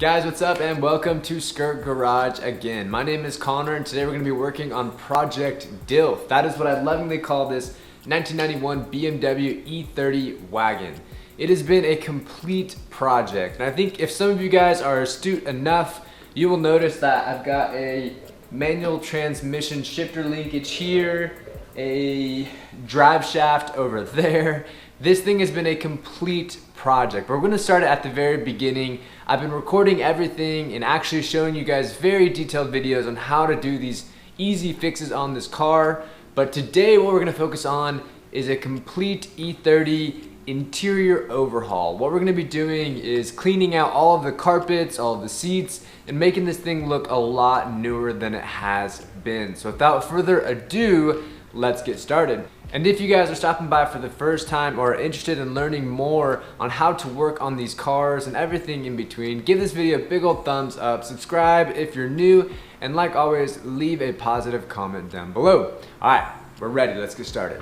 Guys, what's up and welcome to Skrrt Garage again. My name is Connor and today we're going to be working on Project DILF. That is what I lovingly call this 1991 BMW E30 wagon. It has been a complete project, and I think if some of you guys are astute enough, you will notice that I've got a manual transmission shifter linkage here, a drive shaft over there. This thing has been a complete project. We're going to start it at the very beginning. I've been recording everything and actually showing you guys very detailed videos on how to do these easy fixes on this car. But today what we're going to focus on is a complete E30 interior overhaul. What we're going to be doing is cleaning out all of the carpets, all of the seats, and making this thing look a lot newer than it has been. So without further ado, let's get started. And if you guys are stopping by for the first time or are interested in learning more on how to work on these cars and everything in between, give this video a big old thumbs up, subscribe if you're new, and like always, leave a positive comment down below. All right, we're ready, let's get started.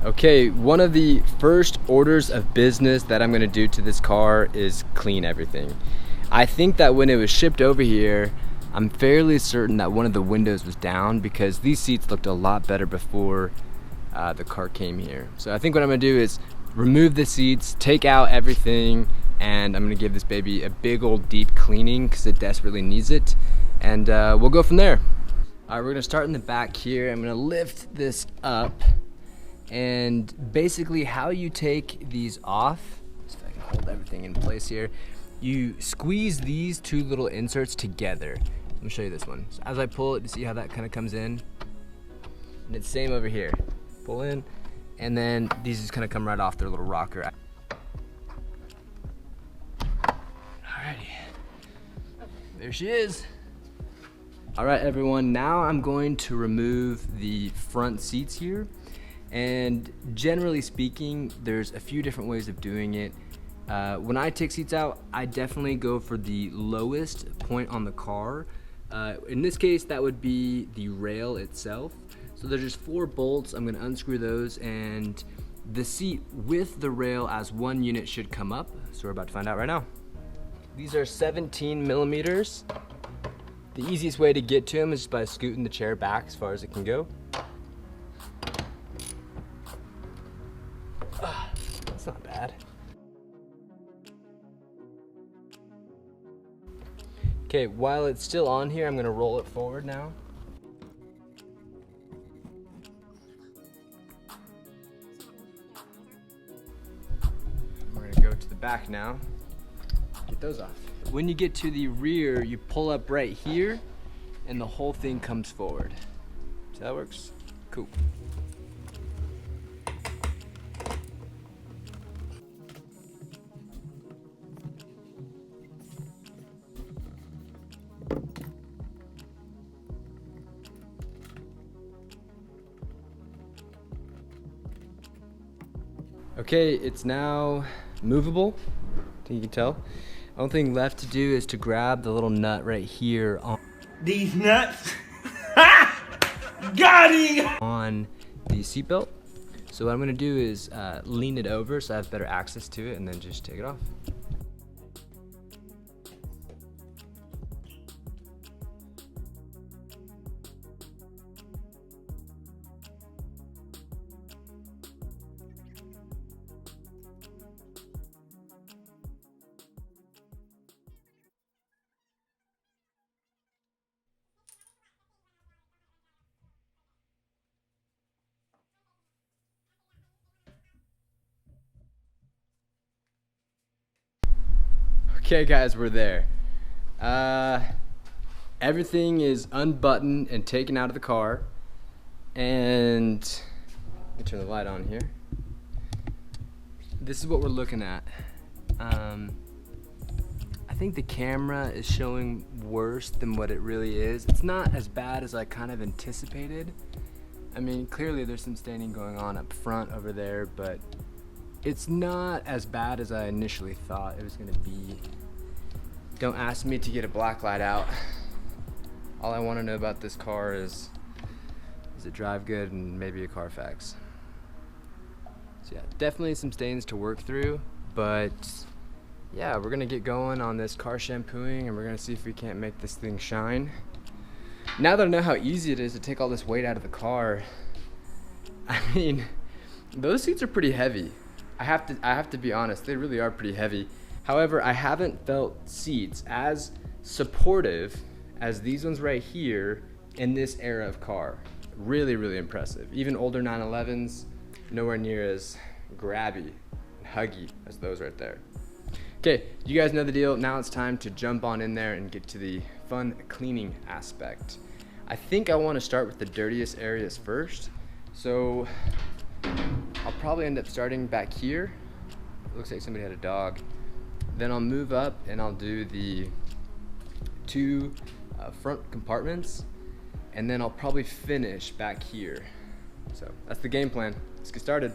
Okay, one of the first orders of business that I'm gonna do to this car is clean everything. I think that when it was shipped over here, I'm fairly certain that one of the windows was down because these seats looked a lot better before the car came here. So I think what I'm gonna do is remove the seats, take out everything, and I'm gonna give this baby a big old deep cleaning because it desperately needs it, and we'll go from there. All right, we're gonna start in the back here. I'm gonna lift this up. And basically how you take these off, so if I can hold everything in place here, you squeeze these two little inserts together. Let me show you this one. So as I pull it, you see how that kind of comes in? And it's same over here. Pull in, and then these just kind of come right off their little rocker. Alrighty, there she is. All right, everyone, now I'm going to remove the front seats here. And generally speaking, there's a few different ways of doing it. When I take seats out, I definitely go for the lowest point on the car. In this case, that would be the rail itself. So there's just 4 bolts. I'm gonna unscrew those, and the seat with the rail as one unit should come up. So we're about to find out right now. These are 17 millimeters. The easiest way to get to them is just by scooting the chair back as far as it can go. That's not bad. Okay, while it's still on here, I'm gonna roll it forward now. We're gonna go to the back now. Get those off. When you get to the rear, you pull up right here, and the whole thing comes forward. So that works? Cool. Okay, it's now movable, I think you can tell. Only thing left to do is to grab the little nut right here on these nuts. Got him! On the seatbelt. So what I'm gonna do is lean it over so I have better access to it, and then just take it off. Okay guys, we're there. Everything is unbuttoned and taken out of the car. And let me turn the light on here. This is what we're looking at. I think the camera is showing worse than what it really is. It's not as bad as I kind of anticipated. I mean, clearly there's some staining going on up front over there, but it's not as bad as I initially thought it was gonna be. Don't ask me to get a black light out. All I wanna know about this car is it drive good and maybe a Carfax. So yeah, definitely some stains to work through, but yeah, we're gonna get going on this car shampooing and we're gonna see if we can't make this thing shine. Now that I know how easy it is to take all this weight out of the car, I mean, those seats are pretty heavy. I have to be honest, they really are pretty heavy. However, I haven't felt seats as supportive as these ones right here in this era of car. Really, really impressive. Even older 911s, nowhere near as grabby and huggy as those right there. Okay, you guys know the deal. Now it's time to jump on in there and get to the fun cleaning aspect. I think I want to start with the dirtiest areas first. So I'll probably end up starting back here. It looks like somebody had a dog. Then I'll move up and I'll do the two front compartments, and then I'll probably finish back here. So that's the game plan. Let's get started.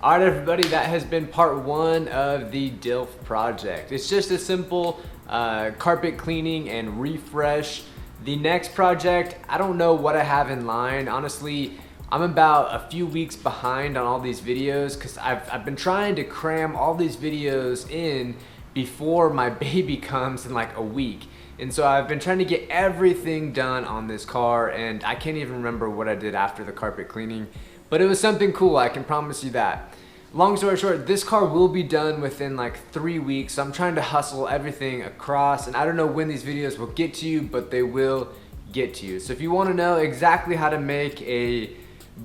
All right, everybody, that has been part one of the DILF project. It's just a simple carpet cleaning and refresh. The next project, I don't know what I have in line. Honestly, I'm about a few weeks behind on all these videos because I've been trying to cram all these videos in before my baby comes in like a week. And so I've been trying to get everything done on this car, and I can't even remember what I did after the carpet cleaning. But it was something cool, I can promise you that. Long story short, this car will be done within like 3 weeks. So I'm trying to hustle everything across, and I don't know when these videos will get to you, but they will get to you. So if you want to know exactly how to make a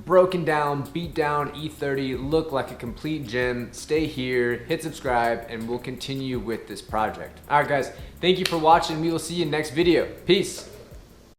broken down, beat down E30 look like a complete gem, stay here, hit subscribe, and we'll continue with this project. All right guys, thank you for watching. We will see you next video. Peace.